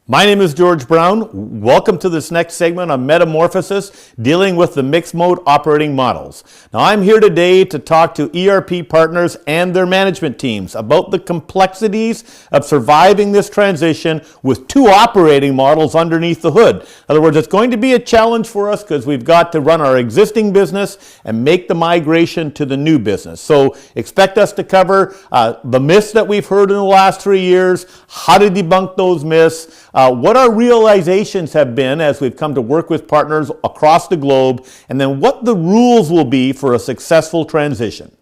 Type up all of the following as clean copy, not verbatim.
My name is George Brown. Welcome to this next segment on Metamorphosis, dealing with the mixed mode operating models. Now, I'm here today to talk to ERP partners and their management teams about the complexities of surviving this transition with two operating models underneath the hood. In other words, it's going to be a challenge for us because we've got to run our existing business and make the migration to the new business. So expect us to cover the myths that we've heard in the last 3 years, how to debunk those myths, what our realizations have been as we've come to work with partners across the globe, and then what the rules will be for a successful transition.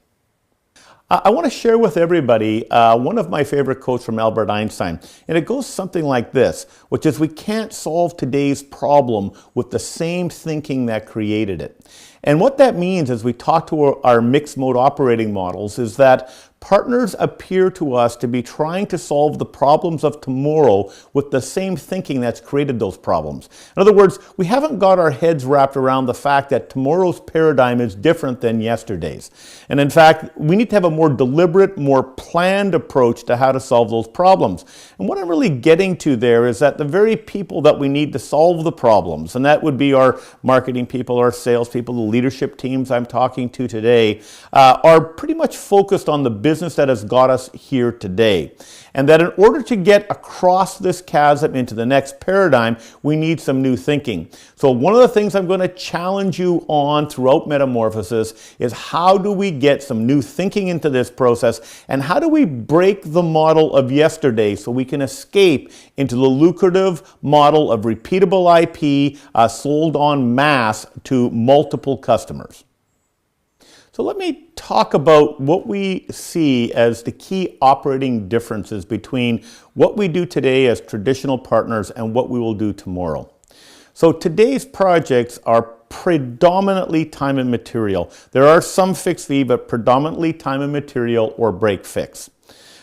I want to share with everybody one of my favorite quotes from Albert Einstein, and it goes something like this, which is, we can't solve today's problem with the same thinking that created it. And what that means as we talk to our mixed mode operating models is that partners appear to us to be trying to solve the problems of tomorrow with the same thinking that's created those problems. In other words, we haven't got our heads wrapped around the fact that tomorrow's paradigm is different than yesterday's. And in fact, we need to have a more deliberate, more planned approach to how to solve those problems. And what I'm really getting to there is that the very people that we need to solve the problems, and that would be our marketing people, our sales people, the leadership teams I'm talking to today, are pretty much focused on the business that has got us here today. And that in order to get across this chasm into the next paradigm, we need some new thinking. So one of the things I'm going to challenge you on throughout Metamorphosis is, how do we get some new thinking into this process, and how do we break the model of yesterday so we can escape into the lucrative model of repeatable IP sold en masse to multiple customers. So let me talk about what we see as the key operating differences between what we do today as traditional partners and what we will do tomorrow. So today's projects are predominantly time and material. There are some fixed fee, but predominantly time and material or break fix.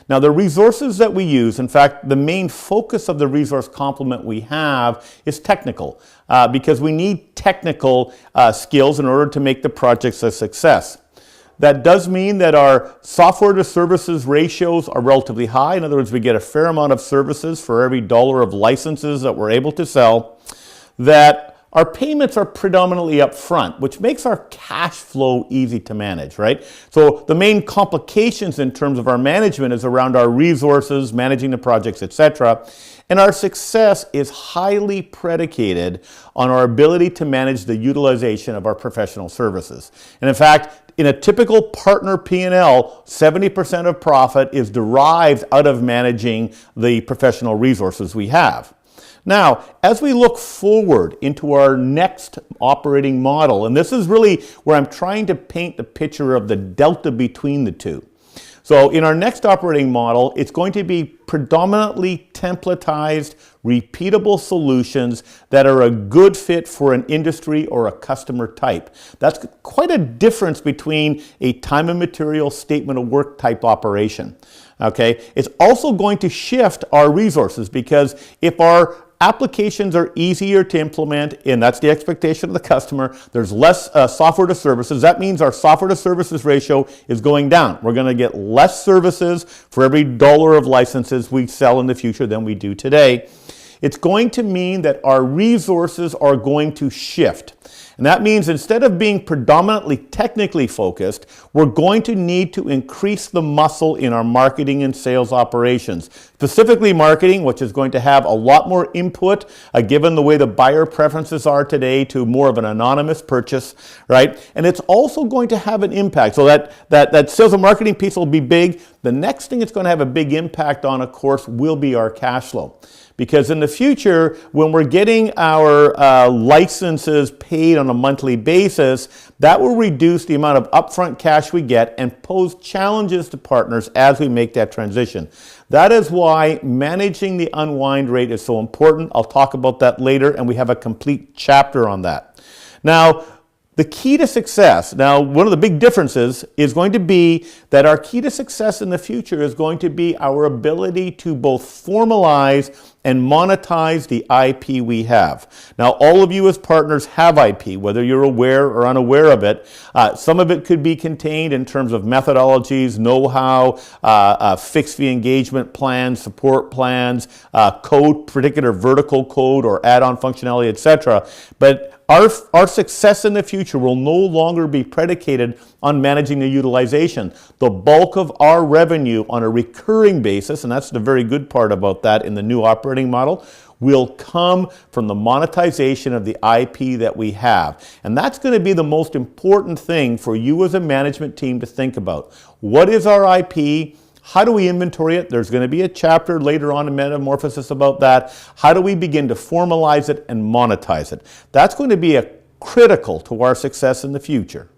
Now, the resources that we use, in fact, the main focus of the resource complement we have is technical, because we need technical skills in order to make the projects a success. That does mean that our software to services ratios are relatively high. In other words, we get a fair amount of services for every dollar of licenses that we're able to sell. That our payments are predominantly upfront, which makes our cash flow easy to manage, right? So the main complications in terms of our management is around our resources, managing the projects, etc. And our success is highly predicated on our ability to manage the utilization of our professional services. And in fact, in a typical partner P&L, 70% of profit is derived out of managing the professional resources we have. Now, as we look forward into our next operating model, and this is really where I'm trying to paint the picture of the delta between the two. So in our next operating model, it's going to be predominantly templatized, repeatable solutions that are a good fit for an industry or a customer type. That's quite a difference between a time and material statement of work type operation. Okay? It's also going to shift our resources, because if our applications are easier to implement, and that's the expectation of the customer, there's less software to services. That means our software to services ratio is going down. We're going to get less services for every dollar of licenses we sell in the future than we do today. It's going to mean that our resources are going to shift. And that means instead of being predominantly technically focused, we're going to need to increase the muscle in our marketing and sales operations. Specifically marketing, which is going to have a lot more input, given the way the buyer preferences are today, to more of an anonymous purchase, right? And it's also going to have an impact. So that sales and marketing piece will be big. The next thing it's going to have a big impact on, of course, will be our cash flow. Because in the future, when we're getting our licenses paid on a monthly basis, that will reduce the amount of upfront cash we get and pose challenges to partners as we make that transition. That is why managing the unwind rate is so important. I'll talk about that later, and we have a complete chapter on that. Now, The key to success, now one of the big differences is going to be that our key to success in the future is going to be our ability to both formalize and monetize the IP we have. Now, all of you as partners have IP, whether you're aware or unaware of it. Some of it could be contained in terms of methodologies, know-how, fixed fee engagement plans, support plans, code, particular vertical code or add-on functionality, etc. But our success in the future will no longer be predicated on managing the utilization. The bulk of our revenue on a recurring basis, and that's the very good part about that in the new operating model, will come from the monetization of the IP that we have. And that's going to be the most important thing for you as a management team to think about. What is our IP? How do we inventory it? There's going to be a chapter later on in Metamorphosis about that. How do we begin to formalize it and monetize it? That's going to be critical to our success in the future.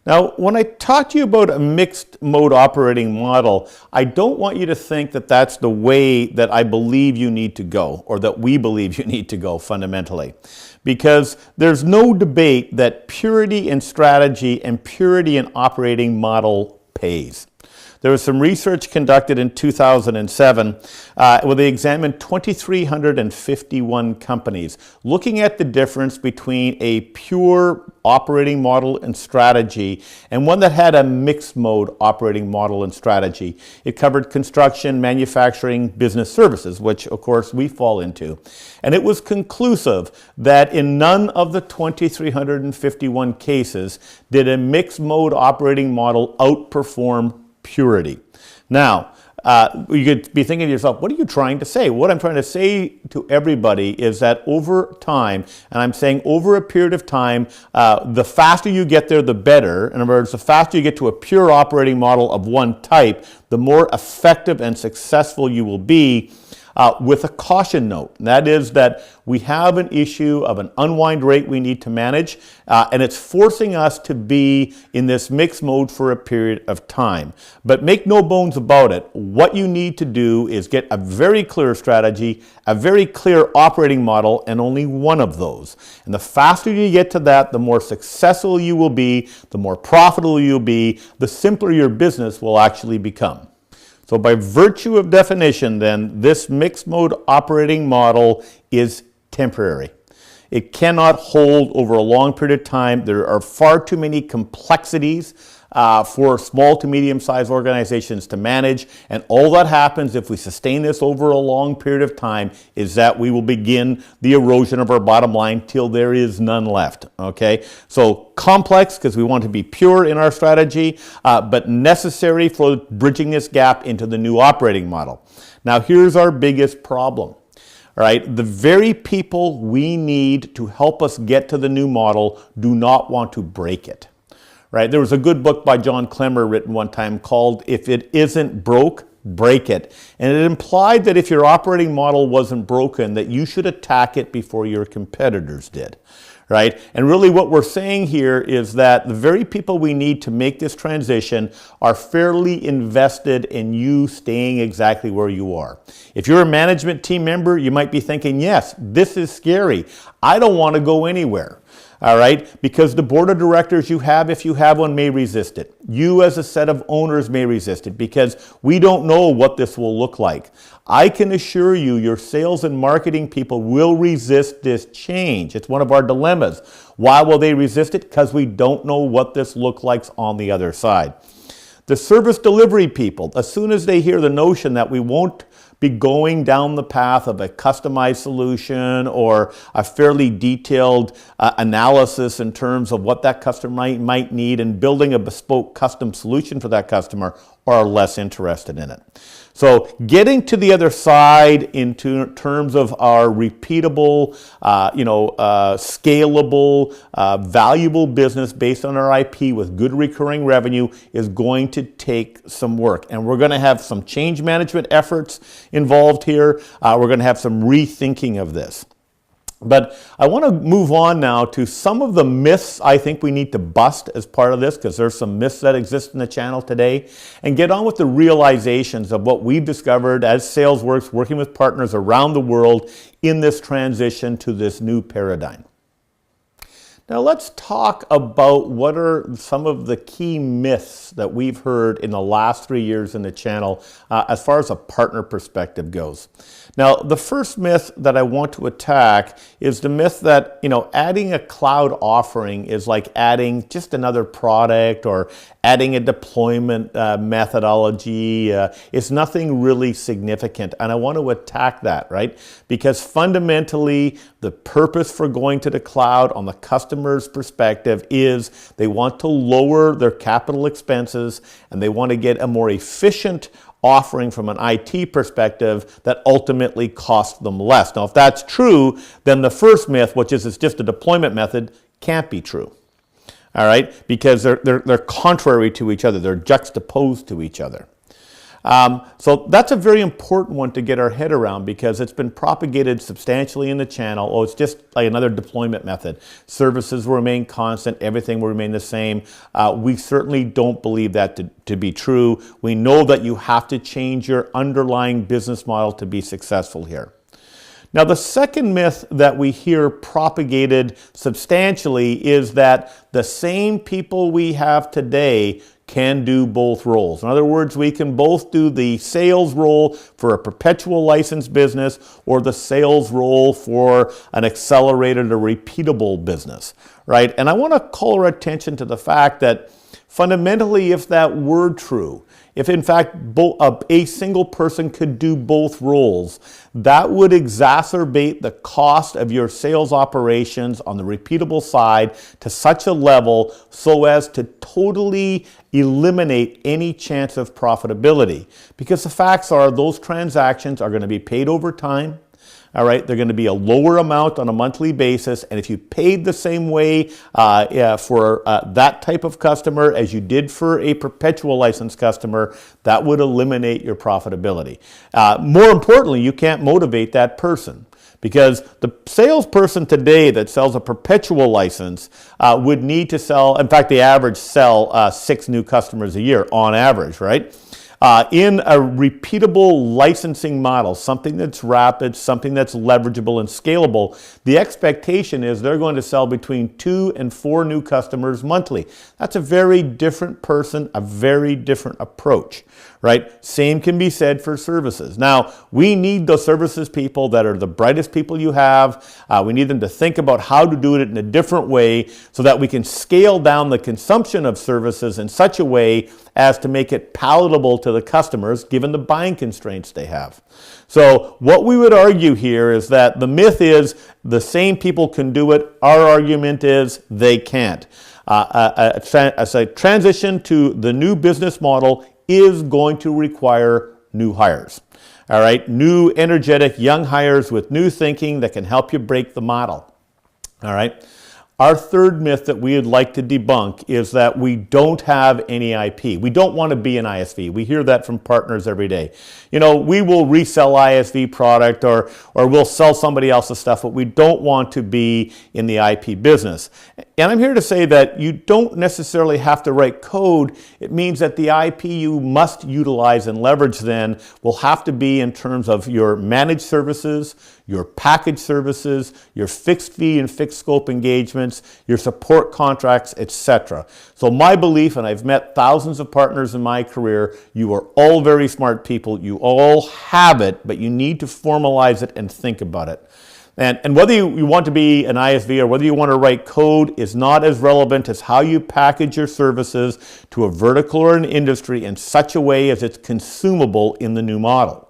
Now, when I talk to you about a mixed mode operating model, I don't want you to think that that's the way that I believe you need to go, or that we believe you need to go fundamentally. Because there's no debate that purity in strategy and purity in operating model pays. There was some research conducted in 2007 where they examined 2,351 companies, looking at the difference between a pure operating model and strategy and one that had a mixed mode operating model and strategy. It covered construction, manufacturing, business services, which of course we fall into. And it was conclusive that in none of the 2,351 cases did a mixed mode operating model outperform purity. Now, you could be thinking to yourself, what are you trying to say? What I'm trying to say to everybody is that over time, and I'm saying over a period of time, the faster you get there, the better. In other words, the faster you get to a pure operating model of one type, the more effective and successful you will be. With a caution note, and that is that we have an issue of an unwind rate we need to manage, and it's forcing us to be in this mixed mode for a period of time. But make no bones about it, what you need to do is get a very clear strategy, a very clear operating model, and only one of those. And the faster you get to that, the more successful you will be, the more profitable you'll be, the simpler your business will actually become. So by virtue of definition, then, this mixed mode operating model is temporary. It cannot hold over a long period of time. There are far too many complexities for small to medium-sized organizations to manage, and all that happens if we sustain this over a long period of time is that we will begin the erosion of our bottom line till there is none left, okay? So complex because we want to be pure in our strategy, but necessary for bridging this gap into the new operating model. Now here's our biggest problem. All right, the very people we need to help us get to the new model do not want to break it. Right? There was a good book by John Clemmer written one time called If It Isn't Broke, Break It. And it implied that if your operating model wasn't broken, that you should attack it before your competitors did. Right? And really what we're saying here is that the very people we need to make this transition are fairly invested in you staying exactly where you are. If you're a management team member, you might be thinking, yes, this is scary. I don't want to go anywhere. All right, because the board of directors you have, if you have one, may resist it. You as a set of owners may resist it because we don't know what this will look like. I can assure you your sales and marketing people will resist this change. It's one of our dilemmas. Why will they resist it? Because we don't know what this looks like on the other side. The service delivery people, as soon as they hear the notion that we won't be going down the path of a customized solution or a fairly detailed analysis in terms of what that customer might need and building a bespoke custom solution for that customer, are less interested in it. So getting to the other side in terms of our repeatable, scalable, valuable business based on our IP with good recurring revenue is going to take some work. And we're going to have some change management efforts involved here. We're going to have some rethinking of this. But I want to move on now to some of the myths I think we need to bust as part of this, because there's some myths that exist in the channel today, and get on with the realizations of what we've discovered as SalesWorks, working with partners around the world in this transition to this new paradigm. Now let's talk about what are some of the key myths that we've heard in the last 3 years in the channel as far as a partner perspective goes. Now, the first myth that I want to attack is the myth that, adding a cloud offering is like adding just another product or adding a deployment methodology. It's nothing really significant, and I want to attack that, right? Because fundamentally, the purpose for going to the cloud on the customer's perspective is they want to lower their capital expenses and they want to get a more efficient offering from an IT perspective that ultimately costs them less. Now, if that's true, then the first myth, which is it's just a deployment method, can't be true. All right, because they're contrary to each other. They're juxtaposed to each other. So that's a very important one to get our head around because it's been propagated substantially in the channel. Oh, it's just like another deployment method. Services will remain constant. Everything will remain the same. We certainly don't believe that to be true. We know that you have to change your underlying business model to be successful here. Now, the second myth that we hear propagated substantially is that the same people we have today can do both roles. In other words, we can both do the sales role for a perpetual license business or the sales role for an accelerated or repeatable business, right? And I want to call our attention to the fact that fundamentally, if that were true, if in fact a single person could do both roles, that would exacerbate the cost of your sales operations on the repeatable side to such a level so as to totally eliminate any chance of profitability. Because the facts are those transactions are going to be paid over time. All right, they're going to be a lower amount on a monthly basis, and if you paid the same way for that type of customer as you did for a perpetual license customer, that would eliminate your profitability. More importantly, you can't motivate that person. Because the salesperson today that sells a perpetual license would need to sell, in fact, the average sell 6 new customers a year on average, right? In a repeatable licensing model, something that's rapid, something that's leverageable and scalable, the expectation is they're going to sell between 2 and 4 new customers monthly. That's a very different person, a very different approach, right? Same can be said for services. Now, we need the services people that are the brightest people you have. We need them to think about how to do it in a different way so that we can scale down the consumption of services in such a way as to make it palatable to the customers given the buying constraints they have. So what we would argue here is that the myth is the same people can do it. Our argument is they can't. As a transition to the new business model is going to require new hires. All right, new energetic young hires with new thinking that can help you break the model. All right. Our third myth that we would like to debunk is that we don't have any IP. We don't want to be an ISV. We hear that from partners every day. We will resell ISV product or we'll sell somebody else's stuff, but we don't want to be in the IP business. And I'm here to say that you don't necessarily have to write code. It means that the IP you must utilize and leverage then will have to be in terms of your managed services, your package services, your fixed fee and fixed scope engagements, your support contracts, etc. So my belief, and I've met thousands of partners in my career, you are all very smart people. You all have it, but you need to formalize it and think about it. And whether you want to be an ISV or whether you want to write code is not as relevant as how you package your services to a vertical or an industry in such a way as it's consumable in the new model.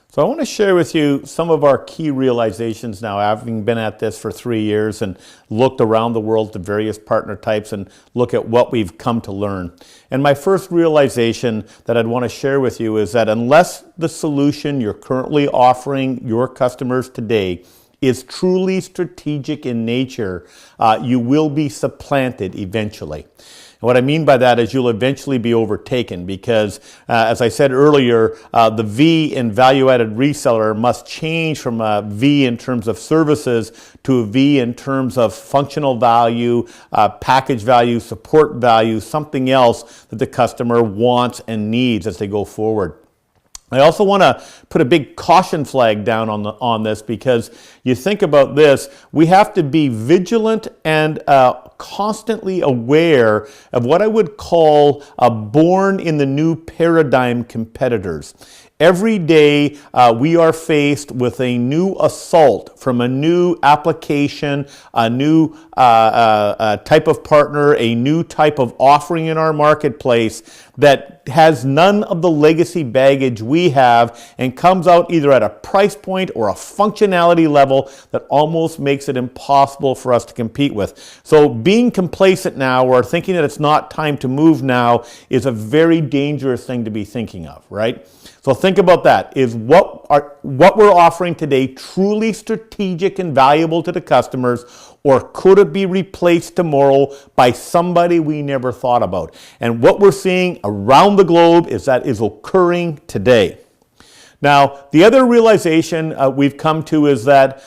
So I want to share with you some of our key realizations now, having been at this for 3 years and looked around the world to various partner types and look at what we've come to learn. And my first realization that I'd want to share with you is that unless the solution you're currently offering your customers today is truly strategic in nature, you will be supplanted eventually. What I mean by that is you'll eventually be overtaken because, as I said earlier, the V in value-added reseller must change from a V in terms of services to a V in terms of functional value, package value, support value, something else that the customer wants and needs as they go forward. I also want to put a big caution flag down on this, because you think about this, we have to be vigilant and constantly aware of what I would call born in the new paradigm competitors. Every day we are faced with a new assault from a new application, a new type of partner, a new type of offering in our marketplace that has none of the legacy baggage we have and comes out either at a price point or a functionality level that almost makes it impossible for us to compete with. So being complacent now or thinking that it's not time to move now is a very dangerous thing to be thinking of, right? So think about that. Is what we're offering today truly strategic and valuable to the customers, or could it be replaced tomorrow by somebody we never thought about? And what we're seeing around the globe is that is occurring today. Now, the other realization we've come to is that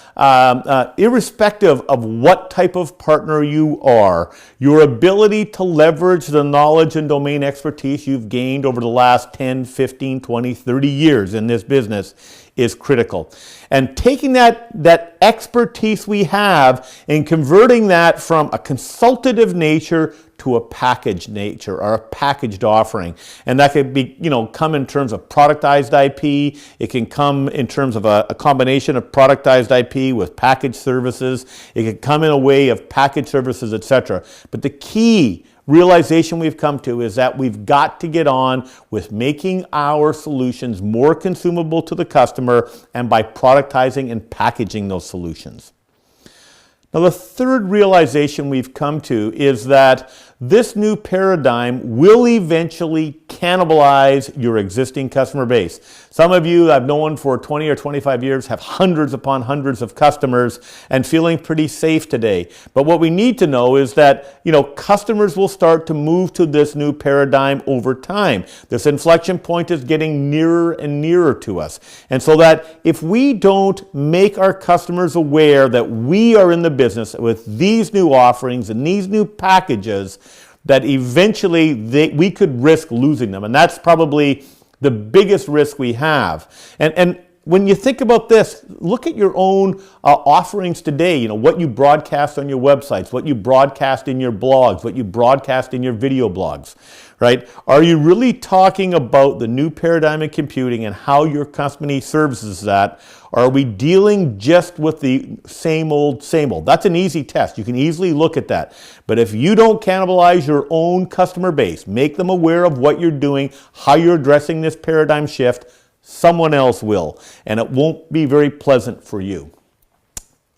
irrespective of what type of partner you are, your ability to leverage the knowledge and domain expertise you've gained over the last 10, 15, 20, 30 years in this business is critical. And taking that expertise we have and converting that from a consultative nature to a packaged nature or a packaged offering. And that could be, come in terms of productized IP. It can come in terms of a combination of productized IP with packaged services. It can come in a way of packaged services, etc. But the key realization we've come to is that we've got to get on with making our solutions more consumable to the customer and by productizing and packaging those solutions. Now, the third realization we've come to is that this new paradigm will eventually cannibalize your existing customer base. Some of you I've known for 20 or 25 years have hundreds upon hundreds of customers and feeling pretty safe today. But what we need to know is that, customers will start to move to this new paradigm over time. This inflection point is getting nearer and nearer to us. And so that if we don't make our customers aware that we are in the business with these new offerings and these new packages, that eventually we could risk losing them. And that's probably the biggest risk we have. And when you think about this, look at your own offerings today, what you broadcast on your websites, what you broadcast in your blogs, what you broadcast in your video blogs, right? Are you really talking about the new paradigm in computing and how your company services that? Or are we dealing just with the same old, same old? That's an easy test. You can easily look at that. But if you don't cannibalize your own customer base, make them aware of what you're doing, how you're addressing this paradigm shift, someone else will, and it won't be very pleasant for you.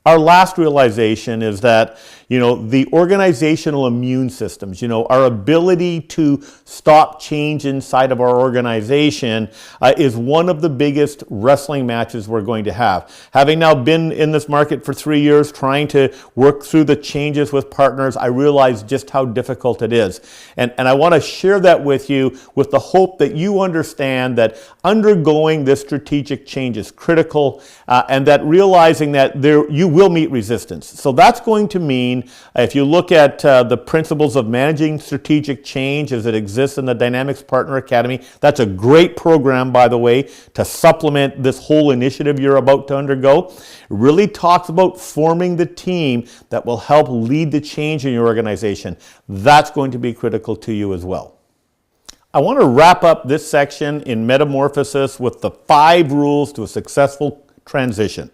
Our last realization is that, the organizational immune systems, our ability to stop change inside of our organization is one of the biggest wrestling matches we're going to have. Having now been in this market for 3 years, trying to work through the changes with partners, I realize just how difficult it is. And I want to share that with you with the hope that you understand that undergoing this strategic change is critical and that realizing that you will meet resistance. So that's going to mean, if you look at the principles of managing strategic change as it exists in the Dynamics Partner Academy, that's a great program, by the way, to supplement this whole initiative you're about to undergo. It really talks about forming the team that will help lead the change in your organization. That's going to be critical to you as well. I want to wrap up this section in Metamorphosis with the 5 rules to a successful transition.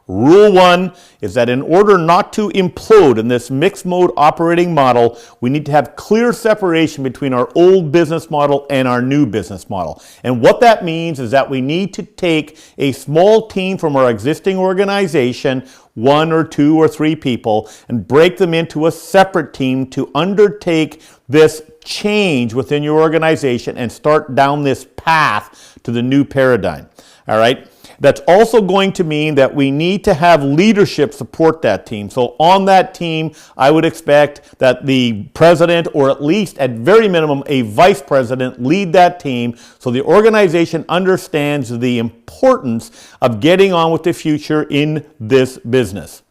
Rule 1 is that in order not to implode in this mixed mode operating model, we need to have clear separation between our old business model and our new business model. And what that means is that we need to take a small team from our existing organization, 1 or 2 or 3 people, and break them into a separate team to undertake this change within your organization and start down this path to the new paradigm. All right? That's also going to mean that we need to have leadership support that team. So on that team, I would expect that the president, or at least at very minimum, a vice president, lead that team so the organization understands the importance of getting on with the future in this business.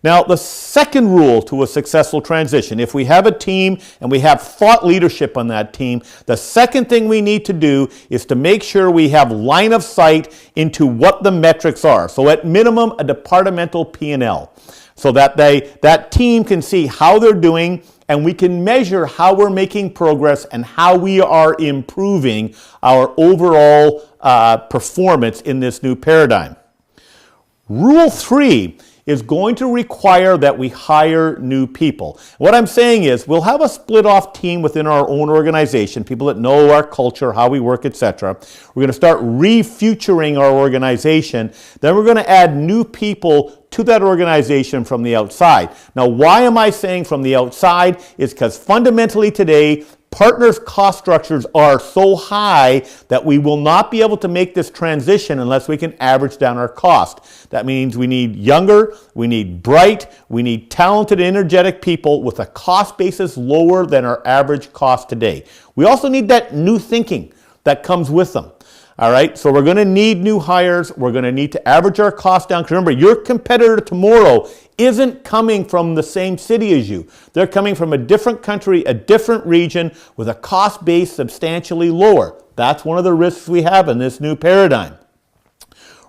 Now, the second rule to a successful transition, if we have a team and we have thought leadership on that team, the second thing we need to do is to make sure we have line of sight into what the metrics are. So at minimum, a departmental P&L, so that that team can see how they're doing, and we can measure how we're making progress and how we are improving our overall performance in this new paradigm. Rule 3 is going to require that we hire new people. What I'm saying is we'll have a split off team within our own organization, people that know our culture, how we work, etc. We're going to start refuturing our organization. Then we're going to add new people to that organization from the outside. Now, why am I saying from the outside? Is because fundamentally today, partners' cost structures are so high that we will not be able to make this transition unless we can average down our cost. That means we need younger, we need bright, we need talented, energetic people with a cost basis lower than our average cost today. We also need that new thinking that comes with them. All right, so we're going to need new hires. We're going to need to average our costs down. Because remember, your competitor tomorrow isn't coming from the same city as you. They're coming from a different country, a different region, with a cost base substantially lower. That's one of the risks we have in this new paradigm.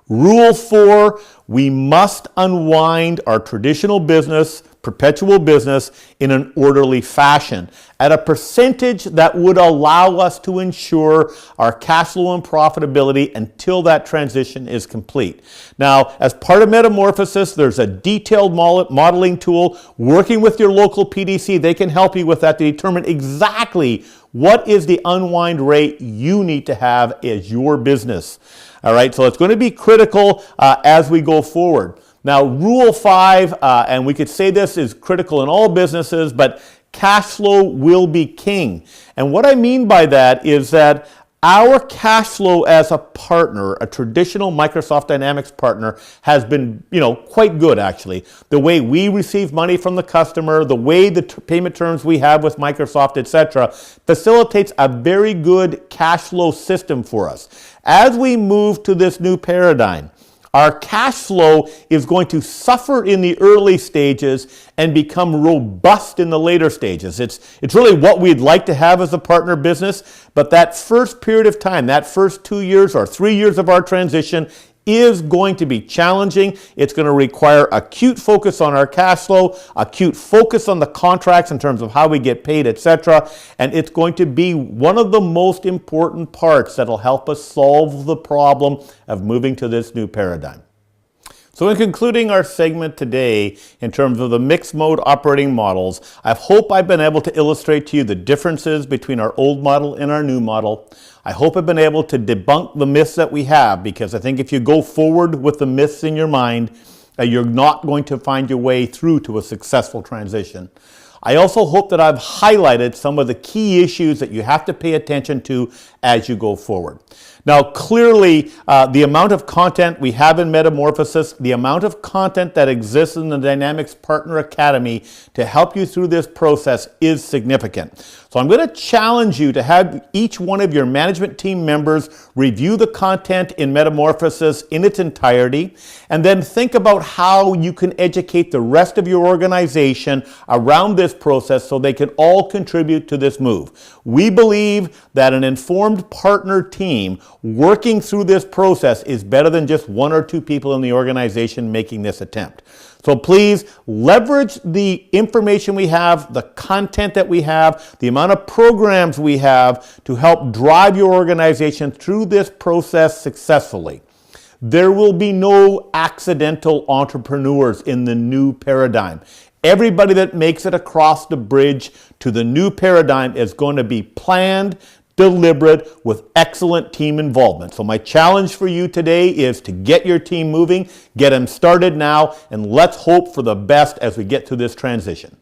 Rule 4, we must unwind our traditional business, perpetual business, in an orderly fashion at a percentage that would allow us to ensure our cash flow and profitability until that transition is complete. Now, as part of Metamorphosis, there's a detailed modeling tool. Working with your local PDC, they can help you with that to determine exactly what is the unwind rate you need to have as your business. All right, so it's going to be critical as we go forward. Now, Rule 5, and we could say this is critical in all businesses, but cash flow will be king. And what I mean by that is that our cash flow as a partner, a traditional Microsoft Dynamics partner, has been, quite good actually. The way we receive money from the customer, the way the payment terms we have with Microsoft, etc., facilitates a very good cash flow system for us. As we move to this new paradigm, our cash flow is going to suffer in the early stages and become robust in the later stages. It's really what we'd like to have as a partner business, but that first period of time, that first 2 years or 3 years of our transition is going to be challenging. It's going to require acute focus on our cash flow, acute focus on the contracts in terms of how we get paid, etc. And it's going to be one of the most important parts that'll help us solve the problem of moving to this new paradigm. So in concluding our segment today, in terms of the mixed mode operating models, I hope I've been able to illustrate to you the differences between our old model and our new model. I hope I've been able to debunk the myths that we have, because I think if you go forward with the myths in your mind, you're not going to find your way through to a successful transition. I also hope that I've highlighted some of the key issues that you have to pay attention to as you go forward. Now, clearly, the amount of content we have in Metamorphosis, the amount of content that exists in the Dynamics Partner Academy to help you through this process is significant. So I'm going to challenge you to have each one of your management team members review the content in Metamorphosis in its entirety, and then think about how you can educate the rest of your organization around this process so they can all contribute to this move. We believe that an informed partner team working through this process is better than just 1 or 2 people in the organization making this attempt. So please leverage the information we have, the content that we have, the amount of programs we have to help drive your organization through this process successfully. There will be no accidental entrepreneurs in the new paradigm. Everybody that makes it across the bridge to the new paradigm is going to be planned, deliberate, with excellent team involvement. So my challenge for you today is to get your team moving, get them started now, and let's hope for the best as we get through this transition.